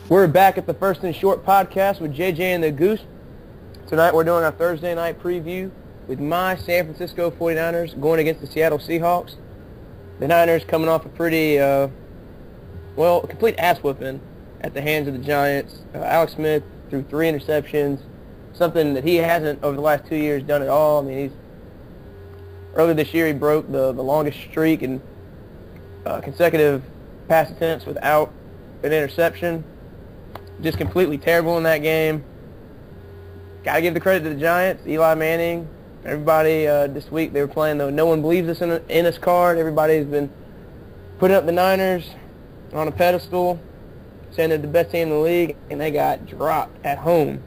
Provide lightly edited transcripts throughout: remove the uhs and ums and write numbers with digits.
We're back at the First and Short podcast with JJ and the Goose. Tonight we're doing our Thursday night preview with my San Francisco 49ers going against the Seattle Seahawks. The Niners coming off a pretty, complete ass whooping at the hands of the Giants. Alex Smith threw 3 interceptions, something that he hasn't over the last 2 years done at all. I mean, earlier this year he broke the longest streak in consecutive pass attempts without an interception. Just completely terrible in that game. Got to give the credit to the Giants, Eli Manning, everybody. This week they were playing the "No One Believes Us in Us" card. Everybody's been putting up the Niners on a pedestal, saying they're the best team in the league, and they got dropped at home.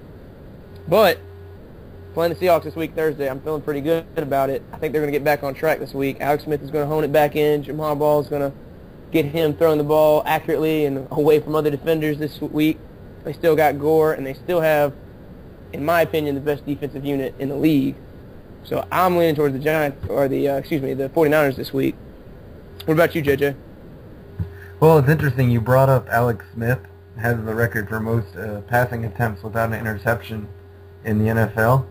But playing the Seahawks this week, Thursday, I'm feeling pretty good about it. I think they're going to get back on track this week. Alex Smith is going to hone it back in. Jamal Ball is going to get him throwing the ball accurately and away from other defenders this week. They still got Gore, and they still have, in my opinion, the best defensive unit in the league. So I'm leaning towards the Giants, or the 49ers this week. What about you, JJ? Well, it's interesting. You brought up Alex Smith has the record for most passing attempts without an interception in the NFL.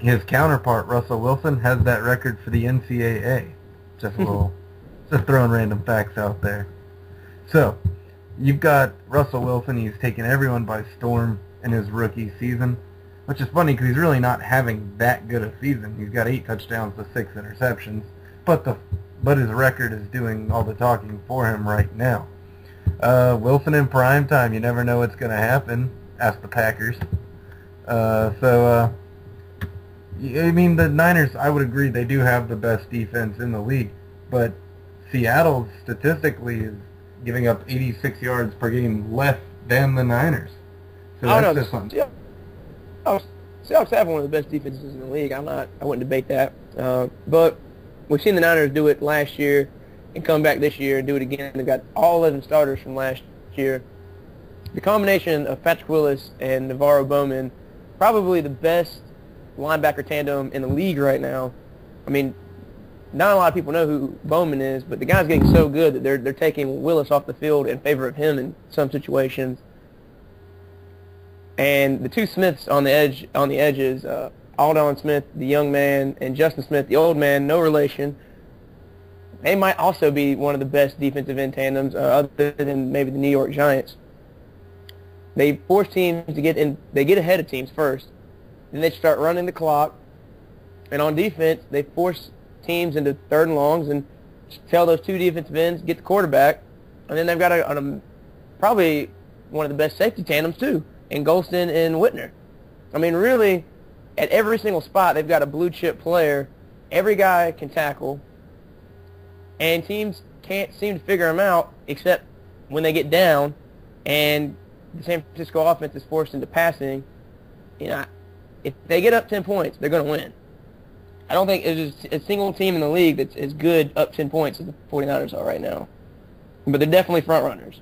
His counterpart, Russell Wilson, has that record for the NCAA. Just throwing random facts out there. So, you've got Russell Wilson. He's taken everyone by storm in his rookie season, which is funny because he's really not having that good a season. He's got 8 touchdowns to 6 interceptions, but his record is doing all the talking for him right now. Wilson in prime time, you never know what's going to happen. Ask the Packers. I mean, the Niners, I would agree, they do have the best defense in the league, but Seattle statistically is giving up 86 yards per game less than the Niners. So that's just something. Seahawks have one of the best defenses in the league. I wouldn't debate that. But we've seen the Niners do it last year and come back this year and do it again. They've got all 11 starters from last year. The combination of Patrick Willis and Navarro Bowman, probably the best linebacker tandem in the league right now. I mean, not a lot of people know who Bowman is, but the guy's getting so good that they're taking Willis off the field in favor of him in some situations. And the two Smiths on the edges, Aldon Smith, the young man, and Justin Smith, the old man, no relation. They might also be one of the best defensive end tandems, other than maybe the New York Giants. They force teams to get in. They get ahead of teams first, then they start running the clock. And on defense, they force teams into 3rd and longs and tell those 2 defensive ends get the quarterback. And then they've got probably one of the best safety tandems too, in Golston and Whitner. I mean, really, at every single spot, they've got a blue-chip player. Every guy can tackle, and teams can't seem to figure them out except when they get down, and the San Francisco offense is forced into passing. You know, if they get up 10 points, they're going to win. I don't think there's a single team in the league that's as good up 10 points as the 49ers are right now. But they're definitely front runners.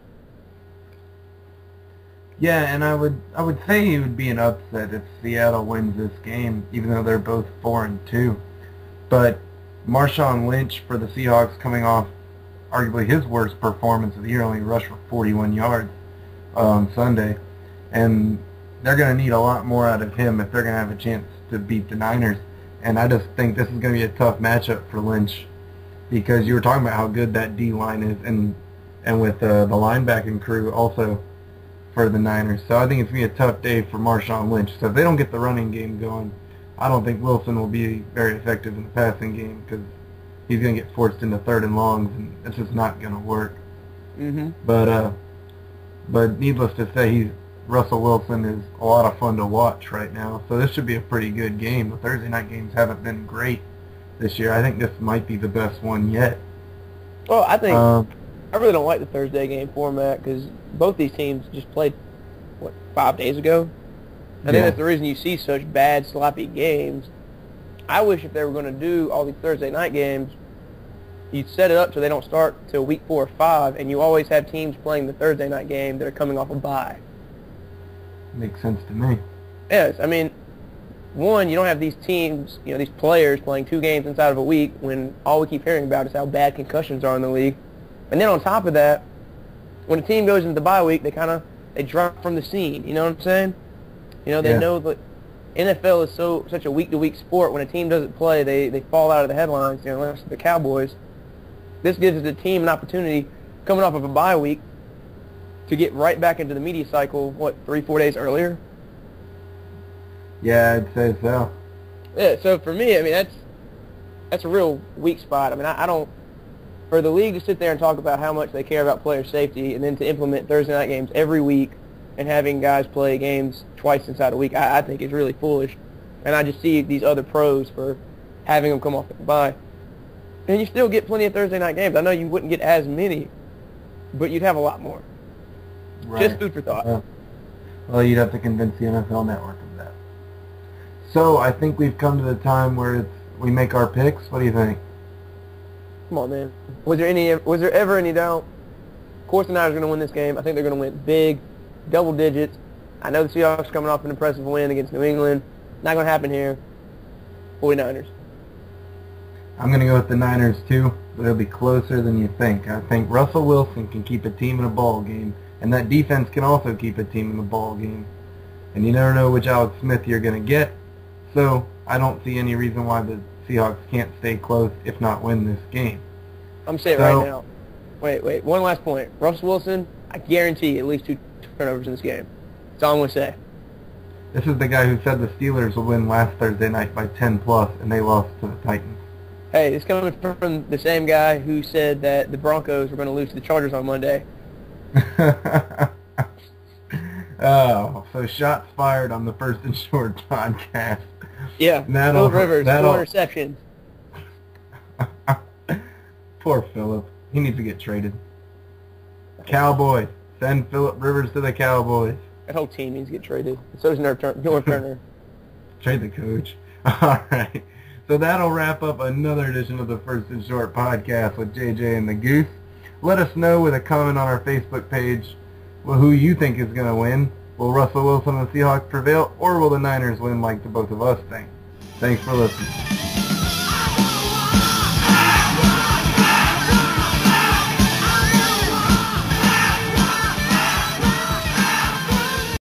Yeah, and I would say it would be an upset if Seattle wins this game, even though they're both 4-2. But Marshawn Lynch for the Seahawks, coming off arguably his worst performance of the year, only rushed for 41 yards on Sunday. And they're going to need a lot more out of him if they're going to have a chance to beat the Niners. And I just think this is going to be a tough matchup for Lynch, because you were talking about how good that D-line is, and with the linebacking crew also for the Niners. So I think it's going to be a tough day for Marshawn Lynch. So if they don't get the running game going, I don't think Wilson will be very effective in the passing game, because he's going to get forced into 3rd and longs, and it's just not going to work. Mm-hmm. But needless to say, Russell Wilson is a lot of fun to watch right now. So this should be a pretty good game. The Thursday night games haven't been great this year. I think this might be the best one yet. Well, I think I really don't like the Thursday game format, because both these teams just played, 5 days ago? I think that's the reason you see such bad, sloppy games. I wish if they were going to do all these Thursday night games, you'd set it up so they don't start till week 4 or 5, and you always have teams playing the Thursday night game that are coming off a bye. Makes sense to me. Yes, I mean, one, you don't have these teams, these players playing 2 games inside of a week when all we keep hearing about is how bad concussions are in the league. And then on top of that, when a team goes into the bye week, they kind of they drop from the scene. You know what I'm saying? You know, they know that NFL is such a week-to-week sport. When a team doesn't play, they fall out of the headlines, you know, unless the Cowboys. This gives the team an opportunity, coming off of a bye week, to get right back into the media cycle, 3-4 days earlier? Yeah, I'd say so. Yeah, so for me, I mean, that's a real weak spot. I mean, I don't, for the league to sit there and talk about how much they care about player safety and then to implement Thursday night games every week and having guys play games twice inside a week, I think is really foolish. And I just see these other pros for having them come off the bye. And you still get plenty of Thursday night games. I know you wouldn't get as many, but you'd have a lot more. Right. Just food for thought. Well, you'd have to convince the NFL Network of that. So I think we've come to the time where we make our picks. What do you think? Come on, man. Was there ever any doubt? Of course the Niners are going to win this game. I think they're going to win big, double digits. I know the Seahawks are coming off an impressive win against New England. Not going to happen here. 49ers. I'm going to go with the Niners too, but it'll be closer than you think. I think Russell Wilson can keep a team in a ball game, and that defense can also keep a team in a ball game. And you never know which Alex Smith you're going to get, so I don't see any reason why the Seahawks can't stay close, if not win this game. I'm saying right now. Wait. One last point. Russell Wilson, I guarantee at least 2 turnovers in this game. That's all I'm going to say. This is the guy who said the Steelers will win last Thursday night by 10+, and they lost to the Titans. Hey, it's coming from the same guy who said that the Broncos were going to lose to the Chargers on Monday. Oh, so shots fired on the First and Short podcast. Yeah, Phillip Rivers, 4 interceptions. Poor Phillip. He needs to get traded. Cowboys. Send Phillip Rivers to the Cowboys. That whole team needs to get traded. So does North Turner. Trade the coach. All right. So that'll wrap up another edition of the First and Short podcast with JJ and the Goose. Let us know with a comment on our Facebook page who you think is going to win. Will Russell Wilson and the Seahawks prevail, or will the Niners win like the both of us think? Thanks for listening.